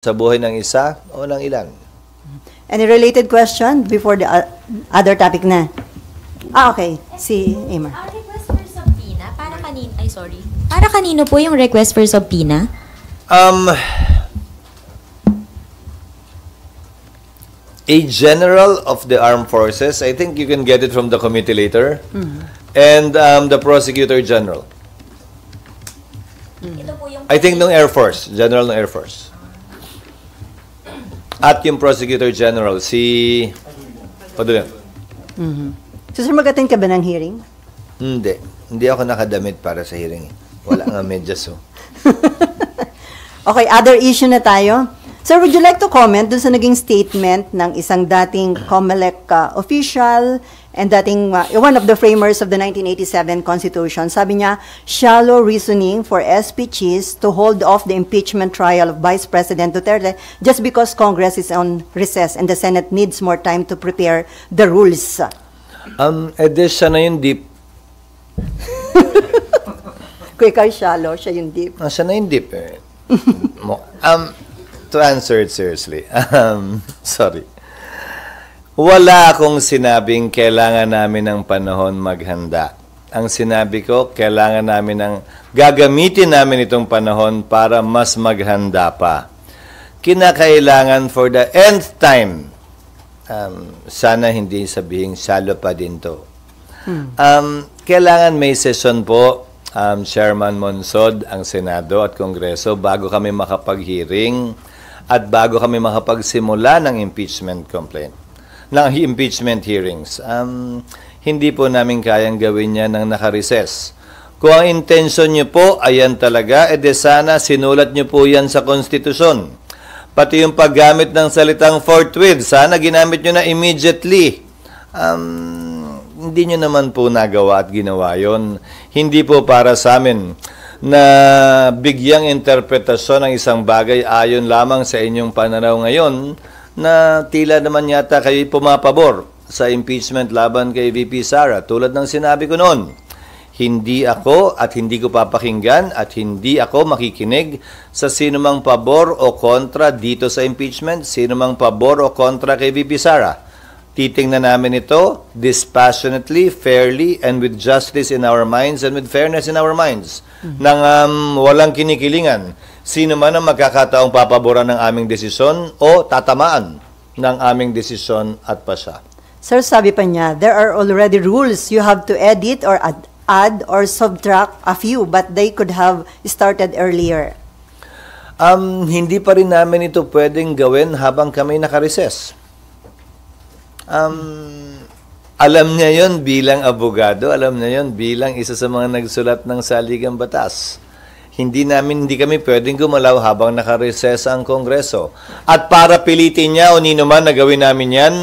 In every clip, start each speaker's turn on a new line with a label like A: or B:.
A: sa buhay ng isa o ng ilan.
B: Any related question before the other topic na? Okay. Si Amar.
C: Request for subpoena, para kanino? Ay, sorry. Para kanino po yung request for subpoena?
A: A general of the armed forces, I think you can get it from the committee later, and the prosecutor general.
C: Ito po yung
A: I think ng Air Force, general ng Air Force. At yung prosecutor general, si Padulan.
B: So, sir, mag-attend ka ba ng hearing?
A: Hindi. Hindi ako nakadamit para sa hearing. Wala nga medyas.
B: Okay, other issue na tayo. Sir, would you like to comment dun sa naging statement ng isang dating COMELEC official and dating one of the framers of the 1987 Constitution? Sabi niya, shallow reasoning for SP Cheese to hold off the impeachment trial of Vice President Duterte just because Congress is on recess and the Senate needs more time to prepare the rules.
A: Siya na yung deep.
B: Kung ikaw shallow, siya yung deep.
A: Siya na yung deep. To answer it seriously, sorry. Wala akong sinabing kailangan namin ng panahon maghanda. Ang sinabi ko, kailangan namin ng gagamitin namin itong panahon para mas maghanda pa. Kinakailangan for the nth time, sana hindi sabihing salo pa din to. Kailangan may session po, Chairman Monsod, ang Senado at Kongreso bago kami makapag-hearing at bago kami makapagsimula ng impeachment complaint, ng impeachment hearings. Hindi po namin kayang gawin yan ng nakareses. Kung ang intensyon nyo po, ayan talaga, edi sana sinulat nyo po yan sa konstitusyon. Pati yung paggamit ng salitang forthwith, sana ginamit nyo na immediately. Hindi nyo naman po nagawa at ginawa yon. Hindi po para sa amin na bigyang interpretasyon ng isang bagay ayon lamang sa inyong pananaw ngayon na tila naman yata kayo pumapabor sa impeachment laban kay VP Sara. Tulad ng sinabi ko noon, hindi ako at hindi ko papakinggan at hindi ako makikinig sa sinumang pabor o kontra dito sa impeachment, sinumang pabor o kontra kay VP Sara. Titingnan namin ito dispassionately, fairly, and with justice in our minds and with fairness in our minds. Nang walang kinikilingan, sino man ang magkakataong papaboran ng aming desisyon o tatamaan ng aming desisyon at pasya.
B: Sir, sabi pa niya, there are already rules. You have to edit or add or subtract a few, but they could have started earlier.
A: Hindi pa rin namin ito pwedeng gawin habang kami nakareses. Alam niya yon bilang abogado, alam niya yon bilang isa sa mga nagsulat ng saligang batas. Hindi kami pwedeng gumalaw habang nakareses ang Kongreso. At para pilitin niya o nino man na gawin namin yan,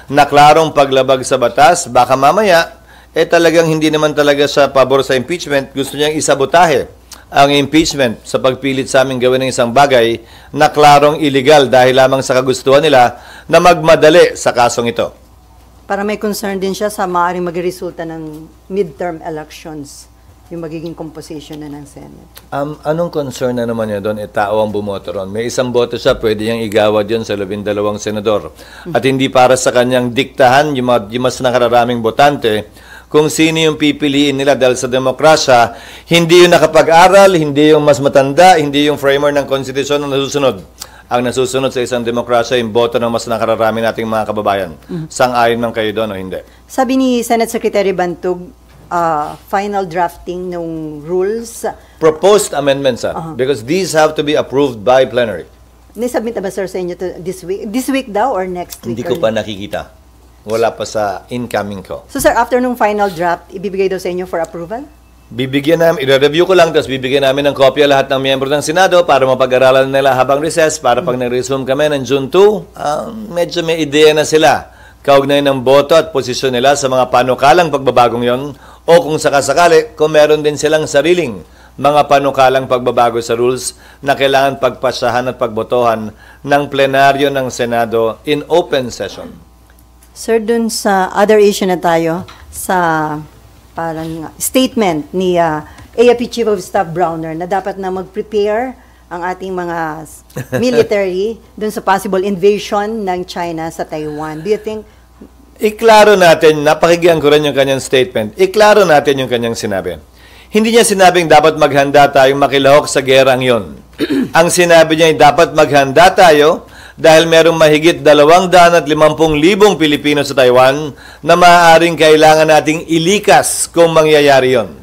A: na klarong paglabag sa batas, baka mamaya, talagang hindi naman talaga sa pabor sa impeachment, gusto niyang isabotahe ang impeachment sa pagpilit sa amin gawin ng isang bagay na klarong illegal dahil lamang sa kagustuhan nila na magmadali sa kasong ito.
B: Para may concern din siya sa maaaring magresulta ng midterm elections, yung magiging composition na ng Senate.
A: Anong concern na naman niya doon? Tao ang bumoto ron. May isang boto siya, pwede niyang igawad yun sa 12 senador. At hindi para sa kanyang diktahan, yung mas nakararaming botante, kung sino yung pipiliin nila dahil sa demokrasya, hindi yung nakapag-aral, hindi yung mas matanda, hindi yung framer ng konstitusyon ang nasusunod. Ang nasusunod sa isang demokrasya, yung boto ng mas nakararami nating mga kababayan. Sang-ayon man kayo doon o hindi?
B: Sabi ni Senate Secretary Bantog, final drafting ng rules.
A: Proposed amendments, because these have to be approved by plenary.
B: Nisubmit na ba, sir, sa inyo this week? This week daw or next week?
A: Hindi ko pa nakikita. Wala pa sa incoming ko.
B: So, sir, after nung final draft, ibibigay daw sa inyo for approval?
A: Bibigyan namin, i-review ko lang, tapos bibigyan namin ng kopya lahat ng miyembro ng Senado para mapag-aralan nila habang recess, para pag nag-resume kami ng June 2, medyo may ideya na sila kaugnay ng boto at posisyon nila sa mga panukalang pagbabagong yon o kung sakasakali, kung meron din silang sariling mga panukalang pagbabago sa rules na kailangan pagpasyahan at pagbotohan ng plenaryo ng Senado in open session.
B: Sir, dun sa other issue na tayo, sa parang statement ni AFP Chief of Staff Browner na dapat na mag-prepare ang ating mga military dun sa possible invasion ng China sa Taiwan. Do you think
A: Iklaro natin, napakinggan ko rin yung kanyang statement, iklaro natin yung kanyang sinabi. Hindi niya sinabing dapat maghanda tayong makilahok sa gerang yon. Ang sinabi niya ay dapat maghanda tayo dahil merong mahigit 250,000 Pilipino sa Taiwan na maaaring kailangan nating ilikas kung mangyayari yon.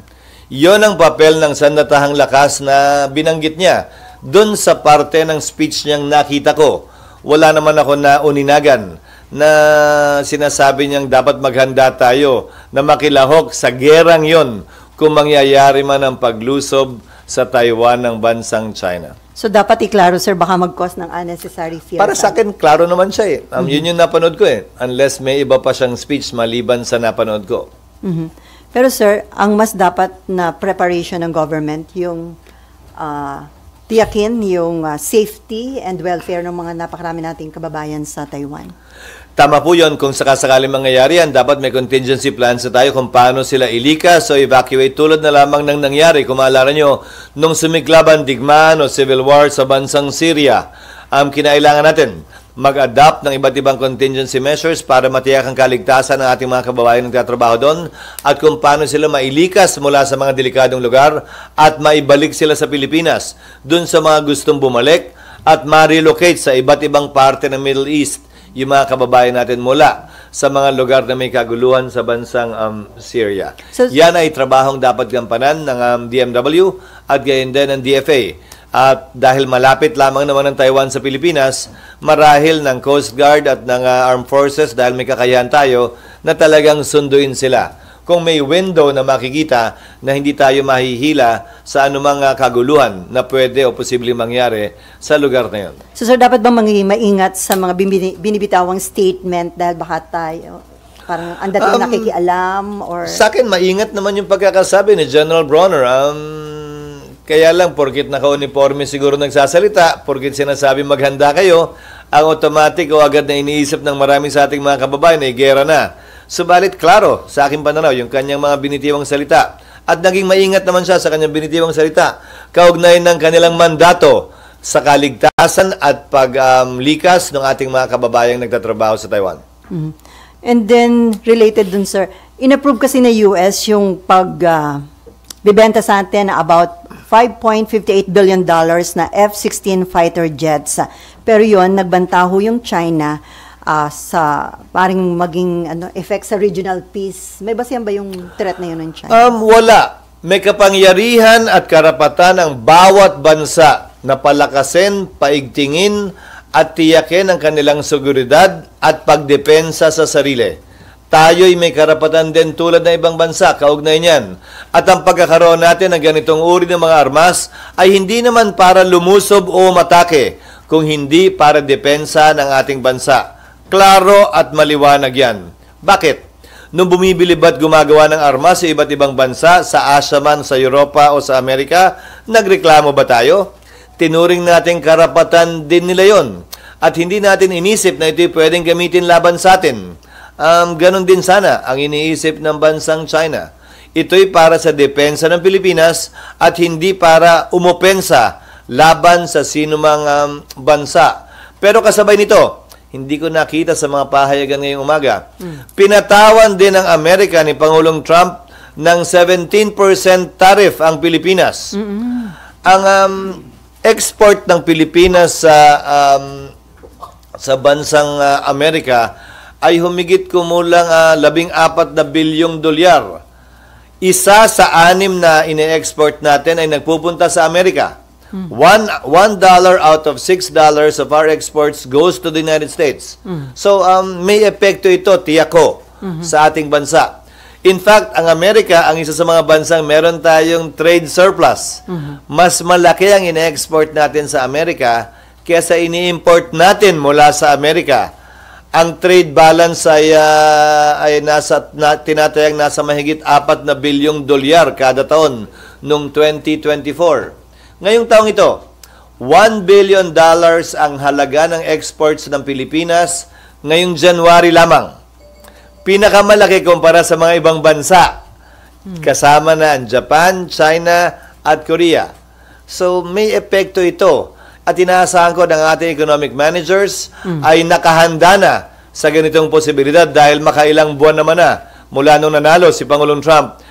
A: Yon ang papel ng sandatahang lakas na binanggit niya. Doon sa parte ng speech niyang nakita ko, wala naman ako na uninagan na sinasabi niyang dapat maghanda tayo na makilahok sa gerang yon kung mangyayari man ang paglusob sa Taiwan ng bansang China.
B: so dapat iklaro, sir, baka mag-cause ng unnecessary fear?
A: Para sa akin, klaro naman siya eh. Yun yung napanood ko eh. Unless may iba pa siyang speech maliban sa napanood ko.
B: Mhm. Pero sir, ang mas dapat na preparation ng government, yung tiyakin yung safety and welfare ng mga napakarami nating kababayan sa Taiwan.
A: Tama po yun. Kung sakasakaling mangyayari yan, dapat may contingency plans na tayo kung paano sila ilikas o evacuate tulad na lamang ng nangyari. Kung maalala nyo, nung sumiklaban digmaan o civil war sa bansang Syria, kinailangan natin mag-adapt ng iba't ibang contingency measures para matiyak ang kaligtasan ng ating mga kababayan na nagtatrabaho doon at kung paano sila mailikas mula sa mga delikadong lugar at maibalik sila sa Pilipinas doon sa mga gustong bumalik at ma-relocate sa iba't ibang parte ng Middle East yung mga kababayan natin mula sa mga lugar na may kaguluhan sa bansang Syria.
B: So,
A: yan ay trabahong dapat gampanan ng DMW at gayon din ng DFA. At dahil malapit lamang naman ng Taiwan sa Pilipinas, marahil ng Coast Guard at ng Armed Forces dahil may kakayahan tayo na talagang sunduin sila. Kung may window na makikita na hindi tayo mahihila sa anumang kaguluhan na pwede o posibleng mangyari sa lugar na yun.
B: So sir, dapat bang maingat sa mga binibitawang statement dahil baka tayo parang ang dating nakikialam or...
A: Sa akin, maingat naman yung pagkakasabi ni General Bronner. Kaya lang, porkit naka-uniforme siguro nagsasalita, porkit sinasabi maghanda kayo, ang automatic o agad na iniisip ng marami sa ating mga kababayan ay gera na. Subalit, klaro, sa aking pananaw, yung kanyang mga binitiwang salita. At naging maingat naman siya sa kanyang binitiwang salita. Kaugnay ng kanilang mandato sa kaligtasan at paglikas ng ating mga kababayang nagtatrabaho sa Taiwan.
B: Mhm. And then, related dun, sir, inapprove kasi na US yung bibenta sa atin na about $5.58 billion na F-16 fighter jets. Pero yon nagbanta ho yung China sa paring maging effect sa regional peace. May basihan ba yung threat na yun ng China?
A: Wala. May kapangyarihan at karapatan ang bawat bansa na palakasin, paigtingin at tiyakin ang kanilang seguridad at pagdepensa sa sarili. Tayo'y may karapatan din tulad ng ibang bansa, kaugnay niyan. At ang pagkakaroon natin ng ganitong uri ng mga armas ay hindi naman para lumusob o matake, kung hindi para depensa ng ating bansa. Klaro at maliwanag yan. Bakit? Nung bumibili ba't gumagawa ng armas sa iba't ibang bansa, sa Asia man, sa Europa o sa Amerika, nagreklamo ba tayo? Tinuring natin karapatan din nila yon. At hindi natin inisip na ito'y pwedeng gamitin laban sa atin. Ganon din sana ang iniisip ng bansang China. Ito'y para sa depensa ng Pilipinas at hindi para umopensa laban sa sinumang bansa. Pero kasabay nito, hindi ko nakita sa mga pahayagan ngayong umaga, pinatawan din ng Amerika ni Pangulong Trump ng 17% tariff ang Pilipinas. Ang export ng Pilipinas sa bansang Amerika ay humigit kumulang 14 na bilyong dolyar. Isa sa 6 na ine-export natin ay nagpupunta sa Amerika. $1 out of $6 of our exports goes to the United States. So, may epekto ito, tiyak ko, sa ating bansa. In fact, ang Amerika, ang isa sa mga bansang meron tayong trade surplus. Mas malaki ang ine-export natin sa Amerika kaysa ini-import natin mula sa Amerika. Ang trade balance ay tinatayang nasa mahigit 4 na bilyong dolyar kada taon noong 2024. Ngayong taong ito, $1 billion ang halaga ng exports ng Pilipinas ngayong January lamang. Pinakamalaki kumpara sa mga ibang bansa. Kasama na ang Japan, China at Korea. So may epekto ito. At inaasahan ko ng ating economic managers ay nakahanda na sa ganitong posibilidad dahil makailang buwan naman na mula nung nanalo si Pangulong Trump.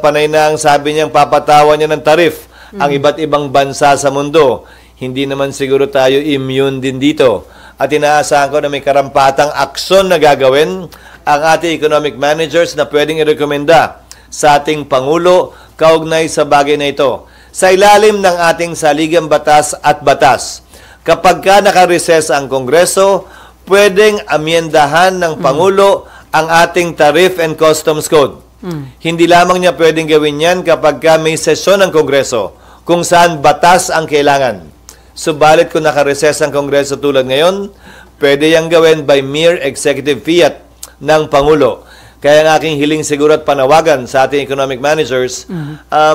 A: Panay na ang sabi niyang papatawan niya ng tarif ang iba't ibang bansa sa mundo. Hindi naman siguro tayo immune din dito. At inaasahan ko na may karampatang aksyon na gagawin ang ating economic managers na pwedeng irekomenda sa ating Pangulo kaugnay sa bagay na ito. Sa ilalim ng ating saligang batas at batas, kapag ka nakareses ang Kongreso, pwedeng amyendahan ng Pangulo ang ating Tariff and Customs Code. Hindi lamang niya pwedeng gawin yan kapag ka may sesyon ng Kongreso kung saan batas ang kailangan. Subalit kung nakareses ang Kongreso tulad ngayon, pwede yang gawin by mere executive fiat ng Pangulo. Kaya ang aking hiling siguro at panawagan sa ating economic managers,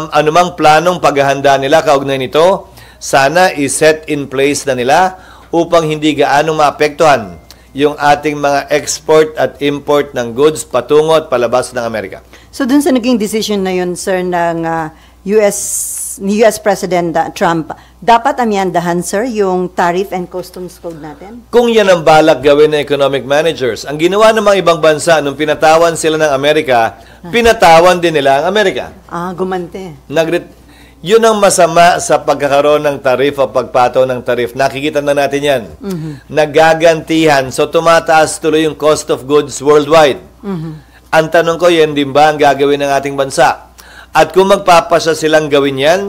A: anumang planong paghahanda nila kaugnay nito, sana i-set in place na nila upang hindi gaano maapektuhan yung ating mga export at import ng goods patungo at palabas ng Amerika.
B: So dun sa naging decision na yun, sir, ng US President Trump, dapat amyandahan, sir, yung tariff and customs code natin?
A: Kung yan ang balak gawin ng economic managers, ang ginawa ng mga ibang bansa, nung pinatawan sila ng Amerika, pinatawan din nila ang Amerika.
B: Gumante.
A: Yun ang masama sa pagkakaroon ng tarif o pagpataw ng tarif. Nakikita na natin yan. Nagagantihan. So, tumataas tuloy yung cost of goods worldwide. Ang tanong ko, yan din ba ang gagawin ng ating bansa? At kung magpapasya silang gawin yan,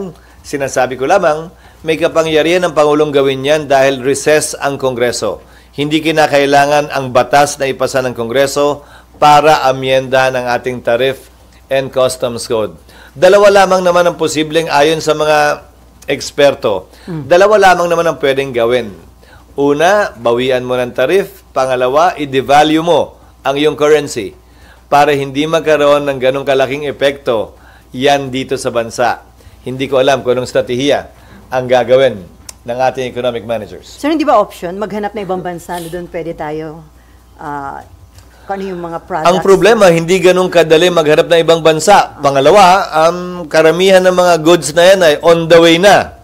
A: sinasabi ko lamang, may kapangyarihan ng Pangulong gawin yan dahil recess ang Kongreso. Hindi kinakailangan ang batas na ipasa ng Kongreso para amyenda ng ating Tariff and Customs Code. Dalawa lamang naman ang posibleng ayon sa mga eksperto. Dalawa lamang naman ang pwedeng gawin. Una, bawian mo ng tarif. Pangalawa, i-devalue mo ang iyong currency para hindi magkaroon ng ganong kalaking epekto yan dito sa bansa. Hindi ko alam kung anong strategiya ang gagawin ng ating economic managers.
B: Sir, hindi ba option maghanap na ibang bansa na doon pwede tayo kung ano yung mga products?
A: Ang problema, hindi ganun kadali maghanap ng ibang bansa. Pangalawa, karamihan ng mga goods na yan ay on the way na.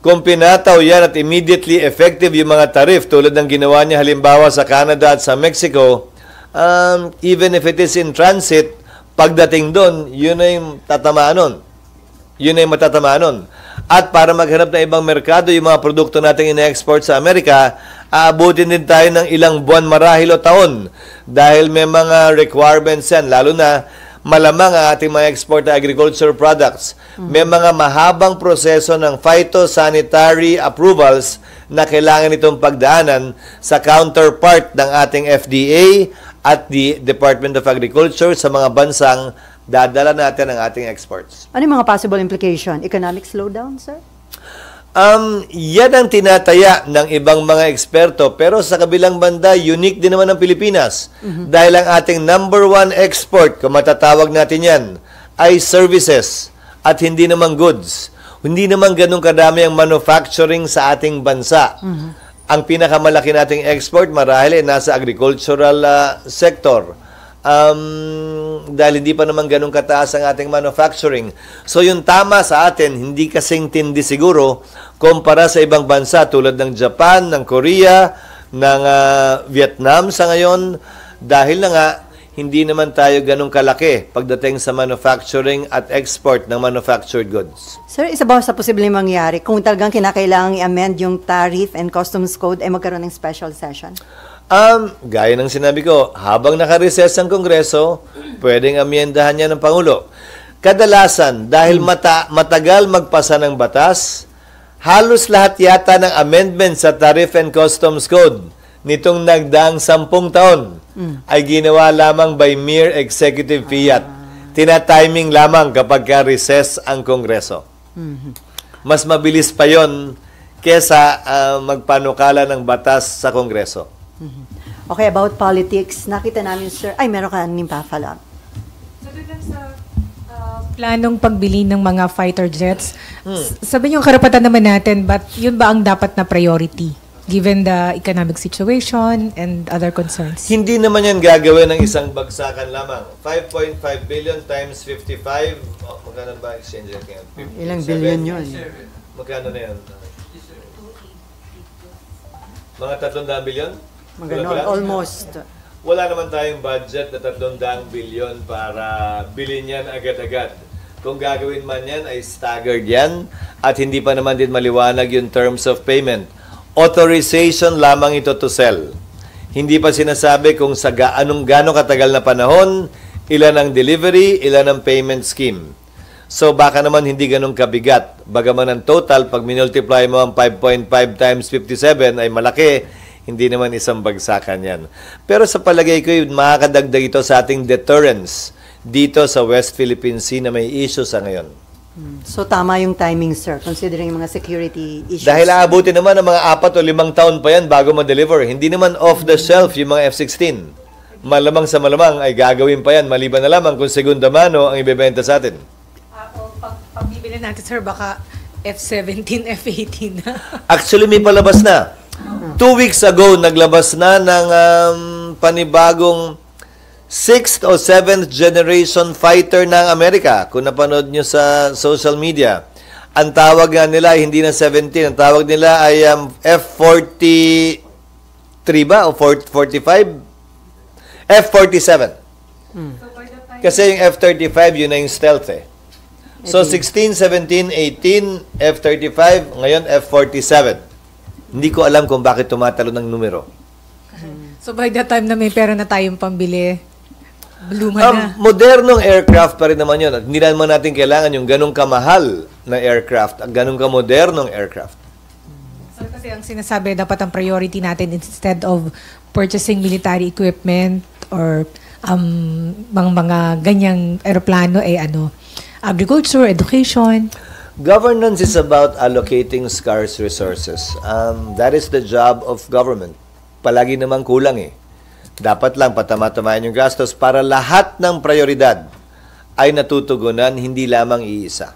A: Kung pinataw yan at immediately effective yung mga tariff tulad ng ginawa niya halimbawa sa Canada at sa Mexico, even if it is in transit, pagdating doon, yun ay tatamaan nun. Yun ay matatamaan nun. At para maghanap ng ibang merkado, yung mga produkto nating ina-export sa Amerika, aabutin din tayo ng ilang buwan marahil o taon. Dahil may mga requirements yan, lalo na malamang ang ating mga export na agriculture products. May mga mahabang proseso ng phytosanitary approvals na kailangan itong pagdaanan sa counterpart ng ating FDA at the Department of Agriculture sa mga bansang dadala natin ang ating exports.
B: Ano yung mga possible implication? Economic slowdown, sir?
A: Yan ang tinataya ng ibang mga eksperto. Pero sa kabilang banda, unique din naman ang Pilipinas. Dahil ang ating number one export, kung matatawag natin yan, ay services at hindi naman goods. Hindi naman ganun kadami ang manufacturing sa ating bansa. Ang pinakamalaki nating export marahil ay nasa agricultural sector. Dahil hindi pa naman ganun kataas ang ating manufacturing. So yung tama sa atin, hindi kasing tindi siguro kumpara sa ibang bansa tulad ng Japan, ng Korea, ng Vietnam sa ngayon. Dahil na nga, hindi naman tayo ganun kalaki pagdating sa manufacturing at export ng manufactured goods.
B: Sir, isa ba sa posibleng mangyari kung talagang kinakailangang i-amend yung tariff and customs code ay magkaroon ng special session?
A: Gaya ng sinabi ko, habang nakareses ang Kongreso, pwedeng amyendahan niya ng Pangulo. Kadalasan, dahil matagal magpasa ng batas, halos lahat yata ng amendment sa Tariff and Customs Code nitong nagdaang 10 taon ay ginawa lamang by mere executive fiat. Tina-timing lamang kapag ka-recess ang Kongreso. Mas mabilis pa yon kesa magpanukala ng batas sa Kongreso.
B: Okay, about politics, nakita namin, sir, ay, meron ka ning pa-follow up.
D: Sabi lang sa planong pagbili ng mga fighter jets, sabi niyo karapatan naman natin, but yun ba ang dapat na priority? given the economic situation and other concerns?
A: Hindi naman yan gagawin ng isang bagsakan lamang. 5.5 billion times 55, magkano ba exchange rate ngayon?
B: Ilang billion yun?
A: Magkano na yan? Mga 300 billion?
B: Maganon, almost.
A: Wala naman tayong budget na 300 billion para bilhin yan agad-agad. Kung gagawin man yan, ay staggered yan at hindi pa naman din maliwanag yung terms of payment. Authorization lamang ito to sell. Hindi pa sinasabi kung sa gano'ng katagal na panahon, ilan ang delivery, ilan ang payment scheme. So baka naman hindi ganun kabigat. Bagaman ang total, pag minultiply mo ang 5.5 times 57 ay malaki, hindi naman isang bagsakan yan. Pero sa palagay ko, makakadagdag ito sa ating deterrence dito sa West Philippine Sea na may issue sa ngayon.
B: So tama yung timing, sir, considering yung mga security issues.
A: Dahil aabutin naman ng mga 4 o 5 taon pa yan bago ma-deliver. Hindi naman off the shelf yung mga F-16. Malamang sa malamang ay gagawin pa yan, maliban na lamang kung segunda mano ang ibebenta sa atin.
D: Pag bibili natin, sir, baka F-17, F-18 na.
A: Actually, may palabas na. 2 weeks ago, naglabas na ng panibagong 6th o 7th generation fighter ng Amerika. Kung napanood nyo sa social media, ang tawag nga nila ay hindi na 17. Ang tawag nila ay F-43 ba? O 45? F-47. Kasi yung F-35, yun na yung stealth eh. So, 16, 17, 18, F-35, ngayon F-47. Hindi ko alam kung bakit tumatalo ng numero.
D: So by the time na may pera na tayong pambili, luma na.
A: Modernong aircraft pa rin naman yun. At hindi naman natin kailangan yung ganong kamahal na aircraft at ganong kamodernong aircraft.
D: So kasi ang sinasabi, dapat ang priority natin instead of purchasing military equipment or mga ganyang aeroplano ay agriculture, education.
A: Governance is about allocating scarce resources. That is the job of government. Palagi namang kulang eh. Dapat lang patama-tamayan yung gastos para lahat ng prioridad ay natutugunan, hindi lamang iisa.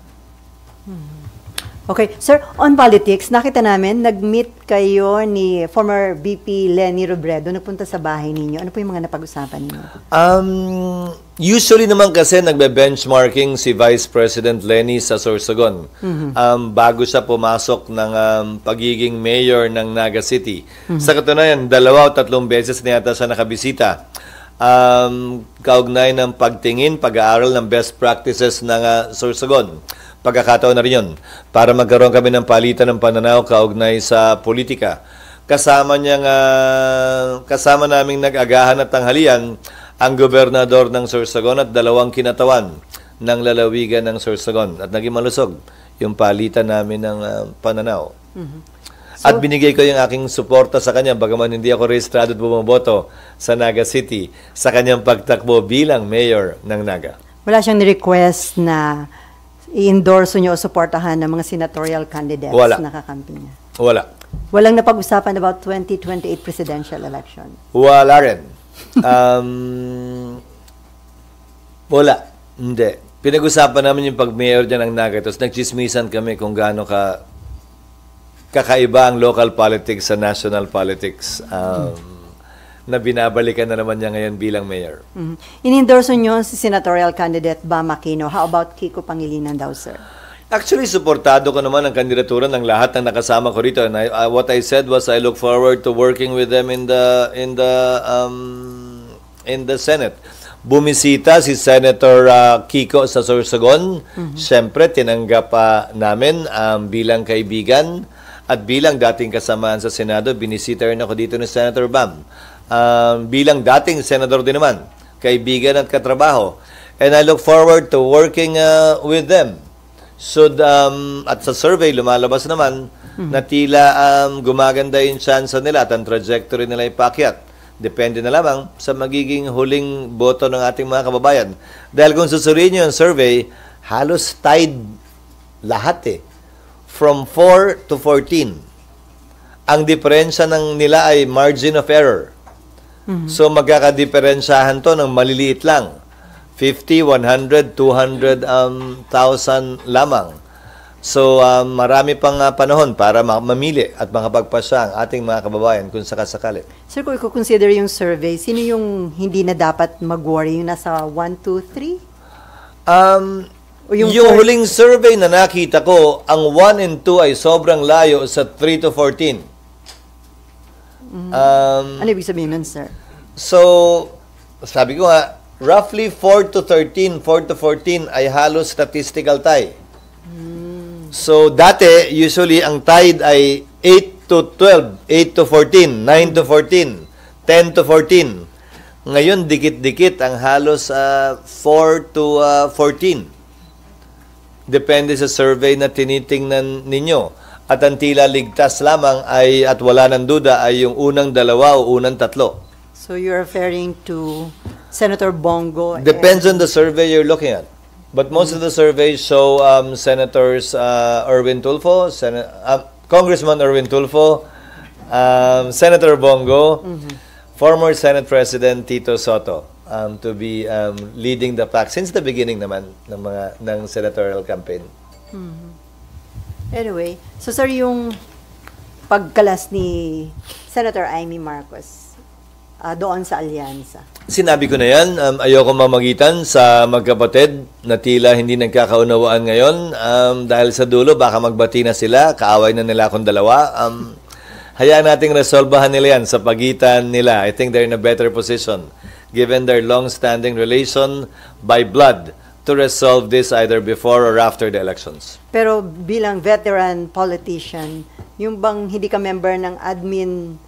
B: Okay. Sir, on politics, nakita namin, nag-meet kayo ni former VP Leni Robredo, nagpunta sa bahay ninyo. Ano po yung mga napag-usapan niyo?
A: Usually naman kasi nagbe-benchmarking si Vice President Leni sa Sorsogon. Bago siya pumasok ng pagiging mayor ng Naga City. Sa katunayan, 2 o 3 beses na yata siya nakabisita. Kaugnay ng pagtingin, pag-aaral ng best practices ng Sorsogon. Pagkakataon na rin yun para magkaroon kami ng palitan ng pananaw kaugnay sa politika. Kasama naming nag-agahan at tanghalian ang gobernador ng Sorsogon at 2 kinatawan ng lalawigan ng Sorsogon. At naging malusog yung palitan namin ng pananaw. At binigay ko yung aking suporta sa kanya, bagaman hindi ako rehistrado at bumoboto sa Naga City sa kanyang pagtakbo bilang mayor ng Naga.
B: Wala siyang request na i-endorse nyo o suportahan ng mga senatorial candidates na kakampi niya?
A: Wala.
B: Walang napag-usapan about 2028 presidential election?
A: Wala rin. Wala. Hindi. Pinag-usapan namin yung pag-mayor dyan ng Naga. Tapos nagchismisan kami kung gaano kakaiba ang local politics sa national politics. Na binabalikan na naman niya ngayon bilang mayor.
B: In-endorse nyo si senatorial candidate Bam Aquino. How about Kiko Pangilinan daw, sir?
A: Actually, suportado ko naman ang kandidatura ng lahat ng nakasama ko rito. And what I said was I look forward to working with them in the Senate. Bumisita si Senator Kiko sa Sorsogon. Siyempre, tinanggap namin bilang kaibigan at bilang dating kasamaan sa Senado, binisita rin ako dito ni Senator Bam. Bilang dating senador din naman, kaibigan at katrabaho. And I look forward to working with them. At sa survey, lumalabas naman na tila gumaganda yung chance nila at ang trajectory nila ipakyat. Depende na lamang sa magiging huling boto ng ating mga kababayan. Dahil kung susuriin nyo yung survey, halos tied lahat eh. From 4 to 14. Ang diferensya nila ay margin of error. So magkakadiferensyahan to ng maliliit lang. 50, 100, 200,000 lamang. So, marami pang panahon para mamili at makapagpasya ang ating mga kababayan kung sakasakali.
B: Sir, kung i-consider yung survey, sino yung hindi na dapat mag-worry? Yung nasa 1, 2, 3? O
A: Yung
B: third?
A: huling survey na nakita ko, ang 1 and 2 ay sobrang layo sa 3 to 14.
B: Ano ibig sabihin nun, sir?
A: So, sabi ko nga, roughly 4 to 13, 4 to 14 ay halos statistical tie. So, dati, usually, ang tied ay 8 to 12, 8 to 14, 9 to 14, 10 to 14. Ngayon, dikit-dikit ang halos 4 to 14. Depende sa survey na tinitingnan ninyo. At ang tila ligtas lamang ay, at wala ng duda, ay yung unang dalawa o unang tatlo.
B: So you're referring to Senator Bongo?
A: Depends on the survey you're looking at. But most of the surveys show Senators Erwin Tulfo, Congressman Erwin Tulfo, Senator Bongo, former Senate President Tito Soto to be leading the pack since the beginning naman ng senatorial campaign.
B: Anyway, so sir, yung pagkalas ni Senator Amy Marcos doon sa alyansa.
A: Sinabi ko na yan, ayoko mamagitan sa magkapatid na tila hindi nagkakaunawaan ngayon dahil sa dulo baka magbati na sila, kaaway na nila akong dalawa. Hayaan nating resolbahan nila yan sa pagitan nila. I think they're in a better position given their long-standing relation by blood to resolve this either before or after the elections.
B: Pero bilang veteran politician, yung bang hindi ka member ng admin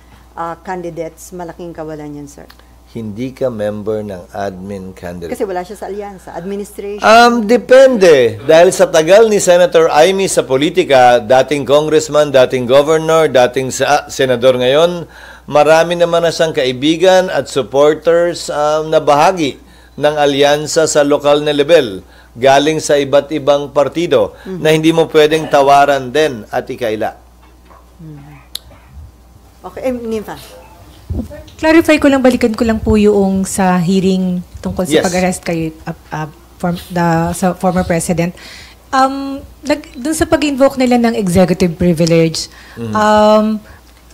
B: candidates, malaking kawalan yan, sir?
A: Hindi ka member ng admin candidate.
B: Kasi wala siya sa alyansa. Administration.
A: Depende. Dahil sa tagal ni Senator Amy sa politika, dating congressman, dating governor, dating senador ngayon, marami naman na siyang kaibigan at supporters na bahagi ng alyansa sa lokal na level, galing sa iba't ibang partido na hindi mo pwedeng tawaran din at ikaila.
B: Okay, Nympha.
D: Clarify ko lang, balikan ko lang po yung sa hearing tungkol sa
A: Yes.
D: pag-arrest kay sa former president. Dun sa pag-invoke nila ng executive privilege,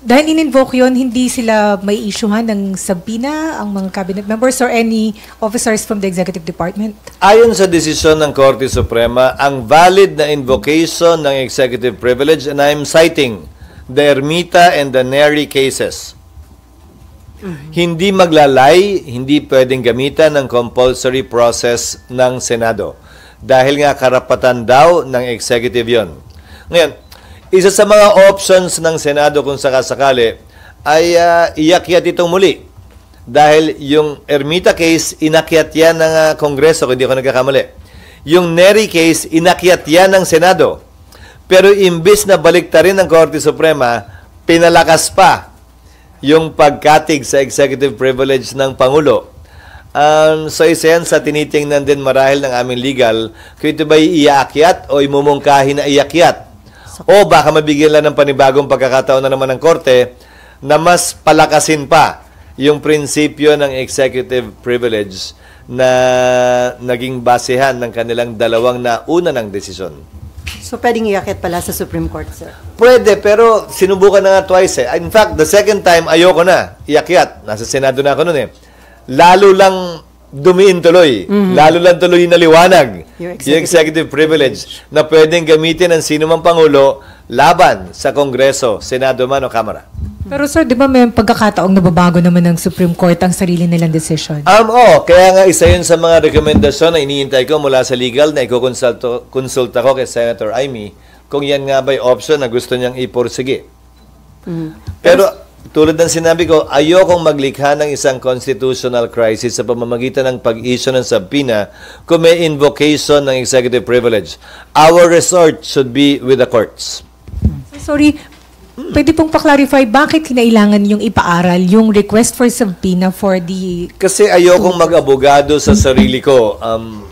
D: dahil in-invoke yun, hindi sila may issuehan ng subpoena ang mga cabinet members or any officers from the executive department?
A: Ayon sa desisyon ng Korte Suprema, ang valid na invocation ng executive privilege, and I'm citing the Ermita and the Neri cases, hindi maglalay, hindi pwedeng gamitan ng compulsory process ng Senado. Dahil nga karapatan daw ng executive yon. Ngayon, isa sa mga options ng Senado kung sakasakali ay iakyat itong muli. Dahil yung Ermita case, inakyat yan ng Kongreso, kung hindi ako nagkakamali. Yung Neri case, inakyat yan ng Senado. Pero imbis na baliktarin ng Korte Suprema, pinalakas pa yung pagkatig sa executive privilege ng Pangulo. So isa yan sa tinitingnan din marahil ng aming legal, kung ito ba iaakyat o imumungkahi na iakyat. O baka mabigyan lang ng panibagong pagkakataon na naman ng Korte na mas palakasin pa yung prinsipyo ng executive privilege na naging basehan ng kanilang dalawang nauna ng desisyon.
B: So, pwedeng iakyat pala sa Supreme Court, sir?
A: Pwede, pero sinubukan na nga twice eh. In fact, the second time, ayoko na iakyat. Nasa Senado na ako noon eh. Lalo lang dumiin tuloy. Lalo lang tuloy na liwanag
B: Yung
A: yung executive privilege na pwedeng gamitin ng sino mang Pangulo laban sa Kongreso, Senado man o Kamara.
D: Pero sir, di ba may pagkakataong nababago naman ng Supreme Court ang sarili nilang decision?
A: Kaya nga isa yun sa mga rekomendasyon na iniintay ko mula sa legal na ikukonsulta ko kay Senator Amy kung yan nga ba'y option na gusto niyang iporsige. Pero tulad ng sinabi ko, ayokong maglikha ng isang constitutional crisis sa pamamagitan ng pag-issue ng subpoena kung may invocation ng executive privilege. Our resort should be with the courts.
D: Sorry, pwede pong pa-clarify bakit kinailangan yung ipaaral yung request for subpoena for the...
A: Kasi ayokong mag-abogado sa sarili ko.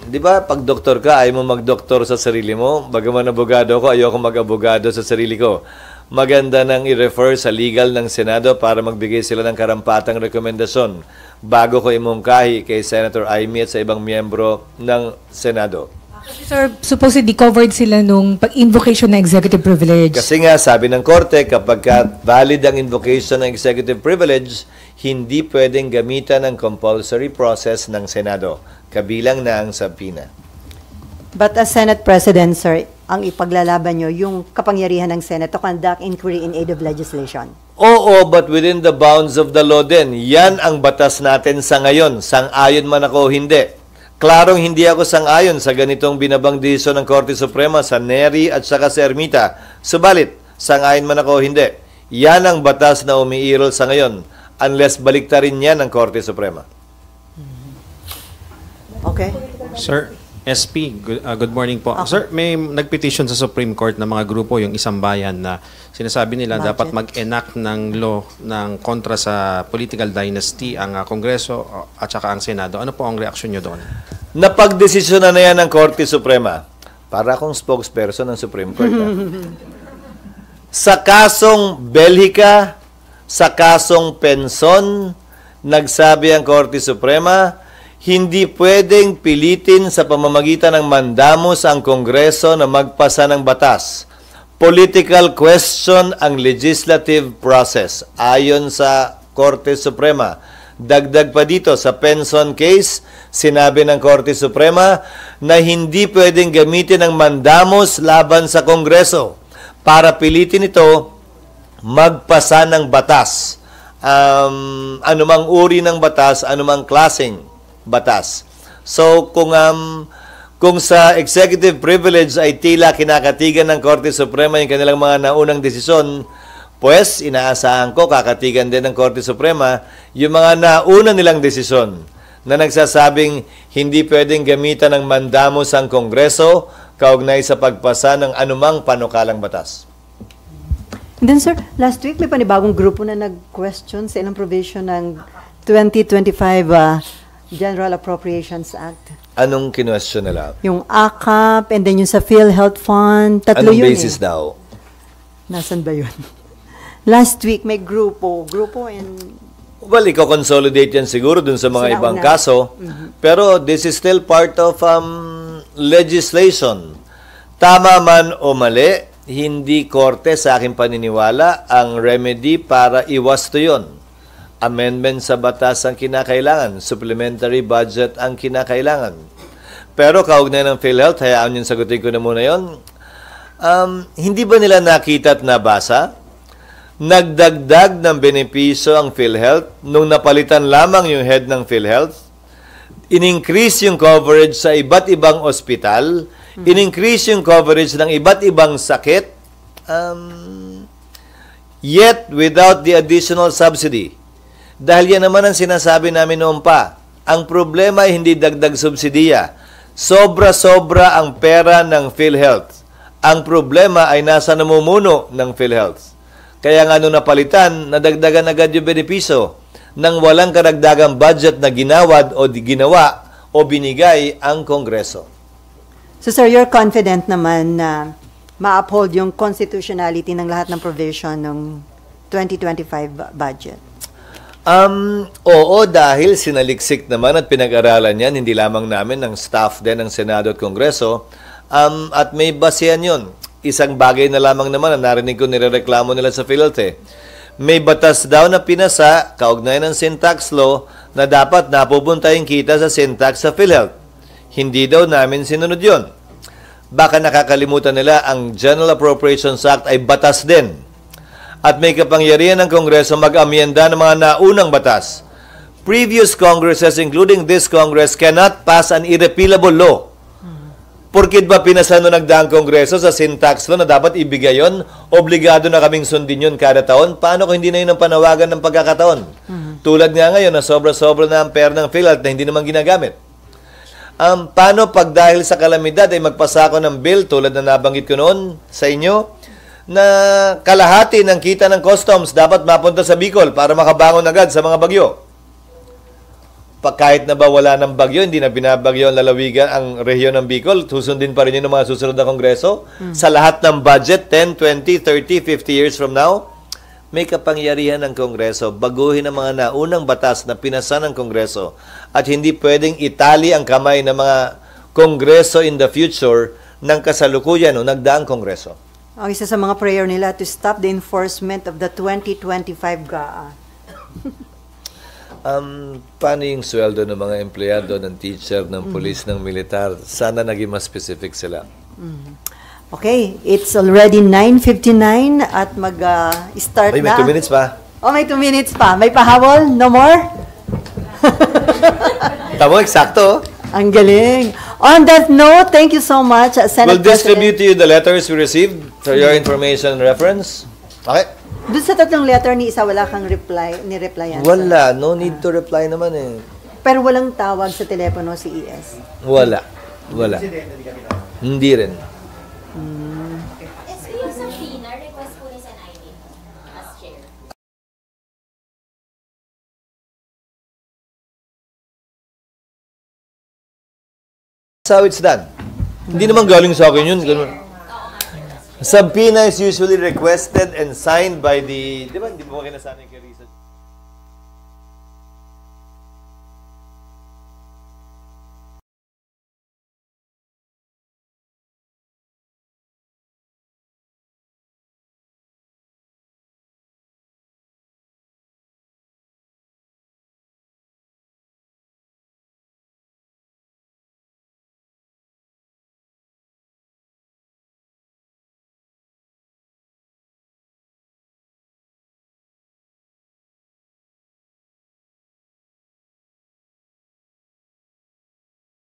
A: Di ba, pag doktor ka, ayaw mo mag-doktor sa sarili mo. Bagaman abogado ko, ayokong mag-abogado sa sarili ko. Maganda nang i-refer sa legal ng Senado para magbigay sila ng karampatang rekomendasyon bago ko imungkahi kay Senator Amy at sa ibang miyembro ng Senado.
D: Sir, supposedly covered sila nung pag-invocation ng executive privilege.
A: Kasi nga, sabi ng korte, kapag valid ang invocation ng executive privilege, hindi pwedeng gamitan ng compulsory process ng Senado, kabilang na ang subpoena.
B: But as Senate President, sir, ang ipaglalaban nyo, yung kapangyarihan ng Senate to conduct inquiry in aid of legislation.
A: Oo, but within the bounds of the law din. Yan ang batas natin sa ngayon. Sang-ayon man ako, hindi. Klarong hindi ako sang-ayon sa ganitong binabang desisyon ng Korte Suprema sa Neri at saka sa Ermita. Subalit, sang-ayon man ako, hindi. Yan ang batas na umiirol sa ngayon unless baliktarin yan ng Korte Suprema.
B: Okay?
E: Sir, SP, good morning po. Sir, may nagpetition sa Supreme Court na mga grupo, yung Isang Bayan, na sinasabi nila dapat mag-enact ng law ng kontra sa political dynasty ang Kongreso at saka ang Senado. Ano po ang reaksyon nyo doon?
A: Napagdesisyon na yan ng Korte Suprema. Para akong spokesperson ng Supreme Court. Sa kasong Belgica, sa kasong Penson, nagsabi ang Korte Suprema, hindi pwedeng pilitin sa pamamagitan ng mandamos ang Kongreso na magpasa ng batas. Political question ang legislative process. Ayon sa Korte Suprema. Dagdag pa dito, sa Penson case, sinabi ng Korte Suprema na hindi pwedeng gamitin ang mandamos laban sa Kongreso para pilitin ito magpasa ng batas. Anumang uri ng batas, anumang klaseng batas. So, kung sa executive privilege ay tila kinakatigan ng Korte Suprema yung kanilang mga naunang desisyon, pues, inaasahan ko, kakatigan din ng Korte Suprema yung mga nauna nilang desisyon na nagsasabing hindi pwedeng gamitan ng mandamos ang Kongreso kaugnay sa pagpasa ng anumang panukalang batas.
B: And then, sir, last week may panibagong grupo na nag-question sa ilang provision ng 2025 General Appropriations Act.
A: Anong kinwestiyon nila?
B: Yung AKAP and then yung sa PhilHealth Fund. Tatlo
A: Anong
B: yun
A: basis daw?
B: Nasaan ba yun? Last week may grupo and
A: Well, iko-consolidate yan siguro dun sa mga ibang kaso. Pero this is still part of legislation. Tama man o mali, hindi korte sa aking paniniwala ang remedy para iwas to yun. Amendment sa batas ang kinakailangan. Supplementary budget ang kinakailangan. Pero kaugnay ng PhilHealth, hayaan yung sagutin ko na muna yun. Hindi ba nila nakita at nabasa? Nagdagdag ng benepisyo ang PhilHealth nung napalitan lamang yung head ng PhilHealth. In-increase yung coverage sa iba't ibang ospital. In-increase yung coverage ng iba't ibang sakit. Yet, without the additional subsidy. Dahil yan naman ang sinasabi namin noon pa. Ang problema ay hindi dagdag subsidiya. Sobra-sobra ang pera ng PhilHealth. Ang problema ay nasa namumuno ng PhilHealth. Kaya nga nung napalitan, nadagdagan agad yung benepisyo nang walang karagdagang budget na ginawad o ginawa o binigay ang Kongreso.
B: So, sir, you're confident naman na ma-uphold yung constitutionality ng lahat ng provision ng 2025 budget?
A: Oo, dahil sinaliksik naman at pinag-aralan yan, hindi lamang namin, ng staff din ng Senado at Kongreso, at may basehan yun. Isang bagay na lamang naman na narinig ko nirereklamo nila sa PhilHealth. May batas daw na pinasa, kaugnay ng sin tax law, na dapat napupunta yung kita sa sin tax sa PhilHealth. Hindi daw namin sinunod yun. Baka nakakalimutan nila ang General Appropriations Act ay batas din. At may kapangyarihan ng Kongreso mag-amyenda ng mga naunang batas. Previous Congresses, including this Congress, cannot pass an irrepealable law. Porkit ba pinasa noong nagdaang Kongreso sa sin tax law na dapat ibigay yon, obligado na kaming sundin yun kada taon? Paano kung hindi na yun ang panawagan ng pagkakataon? Tulad nga ngayon na sobra-sobra na ang pera ng PhilHealth na hindi naman ginagamit. Paano pag dahil sa kalamidad ay magpasa ako ng bill tulad na nabanggit ko noon sa inyo, na kalahati ng kita ng customs dapat mapunta sa Bicol para makabangon agad sa mga bagyo. Kahit na ba wala ng bagyo, hindi na binabagyo ang lalawigan ang rehiyon ng Bicol, susundin pa rin yun ng mga susunod na Kongreso. Sa lahat ng budget, 10, 20, 30, 50 years from now, may kapangyarihan ng Kongreso baguhin ang mga naunang batas na pinasa ng Kongreso at hindi pwedeng itali ang kamay ng mga Kongreso in the future ng kasalukuyan o nagdaang Kongreso.
B: Ang isa sa mga prayer nila to stop the enforcement of the 2025 GAA.
A: Paano yung sweldo ng mga empleyado, ng teacher, ng police, ng militar? Sana naging mas specific sila.
B: Okay, it's already 9:59 at mag-start
A: Ay, may
B: na.
A: 2 minutes pa.
B: Oh, may 2 minutes pa. May pahabol? No more?
A: Tamo, eksakto.
B: Ang galing. On that note, thank you so much, Senate
A: We'll distribute
B: President.
A: to you the letters we received for your information and reference. Okay?
B: Doon sa tatlong letter ni isa, wala kang ni-replyan.
A: Wala. No need to reply naman eh.
B: Pero walang tawag sa telepono si ES.
A: Wala. Wala. Hindi rin.
C: SP yung sa FINA, request po ni Sen. Ivy as chair.
A: That's how it's done. Hindi naman galing sa akin yun. Ganun. Subpoena is usually requested and signed by the... Di ba? Hindi mo kinasana yung kay Risa?